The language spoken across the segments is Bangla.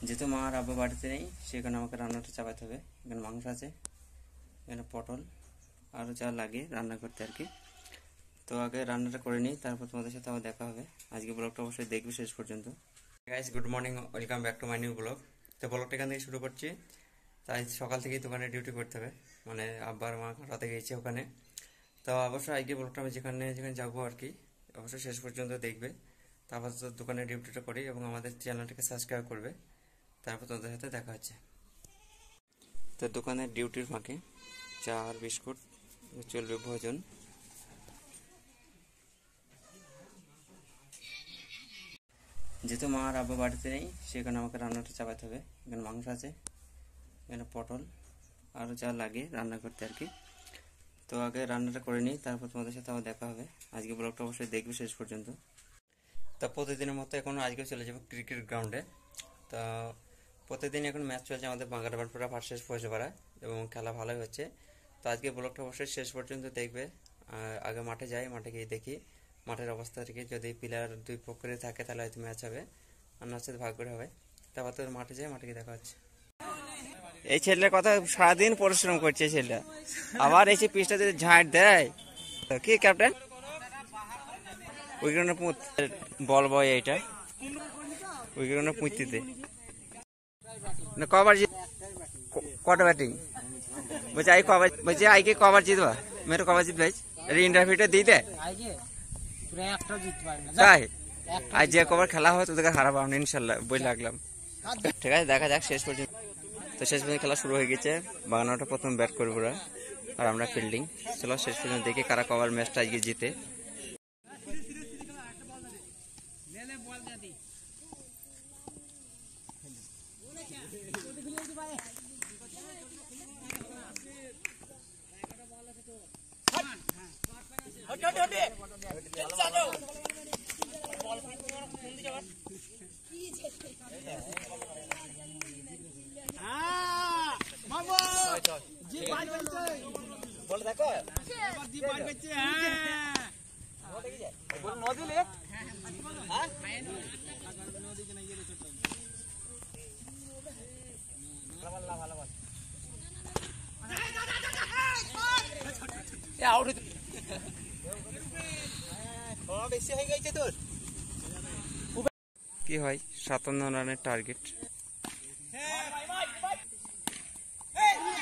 যেহেতু মা আর আব্বা বাড়িতে নেই সেখানে আমাকে রান্নাটা চাপাতে হবে। এখানে মাংস আছে, এখানে পটল, আরও যা লাগে রান্না করতে আর কি। তো আগে রান্নাটা করে নিই, তারপর তোমাদের সাথে আবার দেখা হবে। আজকে ব্লগটা অবশ্যই দেখবে শেষ পর্যন্ত। Guys, good morning, welcome back to my new blog. তো ব্লগটা এখান থেকে শুরু করছি। তাই সকাল থেকেই দোকানে ডিউটি করতে হবে, মানে আব্বার মা রাতে গিয়েছে ওখানে। তো অবশ্যই আজকে ব্লগটা আমি যেখানে যেখানে যাবো আর কি অবশ্যই শেষ পর্যন্ত দেখবে। তারপর তো দোকানে ডিউটিটা করি এবং আমাদের চ্যানেলটাকে সাবস্ক্রাইব করবে। তারপর তোদের সাথে দেখা হচ্ছে। তো দোকানের ডিউটির ফাঁকে চা আর বিস্কুট চলবে ভোজন। যেহেতু মা আর আব্বা বাড়িতে নেই সেখানে আমাকে রান্নাটা চাপাতে হবে। এখানে মাংস আছে, এখানে পটল, আরও যা লাগে রান্না করতে আর কি। তো আগে রান্নাটা করে নিই, তারপর তোমাদের সাথে আবার দেখা হবে। আজকে ব্লগটা অবশ্যই দেখবে শেষ পর্যন্ত। তা প্রতিদিনের মতো এখন আজকেও চলে যাবো ক্রিকেট গ্রাউন্ডে। তা প্রতিদিন এখন ম্যাচ চলছে আমাদের বাঙ্গারবানপুরা ভার্সেস ফৌজপাড়া এবং খেলা ভালোই হচ্ছে। তো আজকে ব্লগটা অবশ্যই শেষ পর্যন্ত দেখবে। আগে মাঠে যাই, মাঠে গিয়ে দেখি মাঠের অবস্থা থেকে। যদি প্লেয়ার দুই পক্ষে থাকে তাহলে হয়তো ম্যাচ হবে, আর না হচ্ছে ভাগ্যের হবে। তারপর তো মাঠে যাই, মাঠে গিয়ে দেখা হচ্ছে। এই ছেলেটার কথা সারাদিন পরিশ্রম করছে ছেলেটা, আবার এসে পিচটা যদি ঝাঁট দেয়। কি ক্যাপ্টেন উইকেটে বল বয় এইটা উইকেটে পুঁতিতে না কবার কটা ব্যাটিং বলছে আই কবার বলছে আইকে কবার জিতবা মেরে কবার জিতবে ইন্টারভিউটা দিয়ে দেয় তাই আজ যে কবার খেলা হয় তোদেরকে হারাবো আমরা ইনশাল্লাহ বই লাগলাম। ঠিক আছে, দেখা যাক শেষ পর্যন্ত। তো শেষ পর্যন্ত খেলা শুরু হয়ে গেছে। বাগানোটা প্রথম ব্যাট করবো ওরা আর আমরা ফিল্ডিং। চলো শেষ পর্যন্ত দেখি কারা কবার ম্যাচটা আজকে জিতে। কি হয় 57 রানের টার্গেট।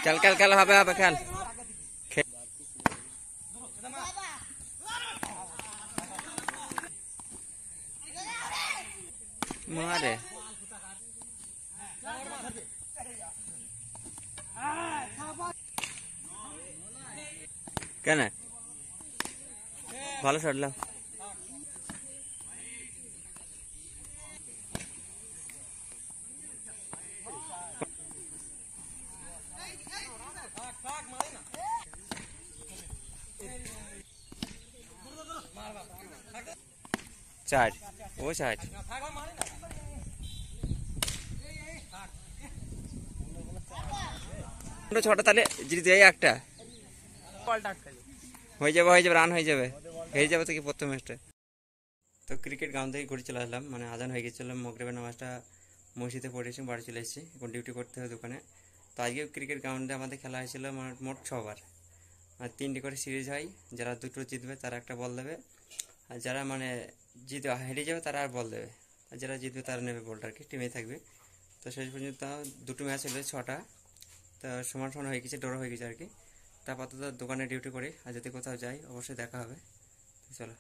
খেল খেল খেল হবে হবে খেল মারে কেন ভালো শটলাম। চার ও চার ছটা তাহলে জিতে যাই একটা হয়ে যাবে রান হয়ে যাবে তো কি প্রথম ম্যাচটা। তো ক্রিকেট গ্রাউন্ড থেকে ঘুরে চলে আসলাম, মানে আজান হয়ে গেছিলো, মগরিবের নামাজটা মসজিদে পড়েছি, বাড়ি চলে এসেছি। এখন ডিউটি করতে হবে দোকানে। তো আজকে ক্রিকেট গ্রাউন্ডে আমাদের খেলা হয়েছিল মোট 6 বার, আর 3টি করে সিরিজ হয়। যারা দুটো জিতবে তারা একটা বল দেবে, আর যারা মানে হেরে যাবে তারা আর বল দেবে, আর যারা জিতবে তারা নেবে বলটা আর কি, টিমে থাকবে। তো শেষ পর্যন্ত দুটো ম্যাচ হলো 6টা। তো সমান সমান হয়ে গেছে, ড্র হয়ে গেছে আর কি। তারপর তো দোকানে ডিউটি করি, আর যদি কোথাও যাই অবশ্যই দেখা হবে। চলো।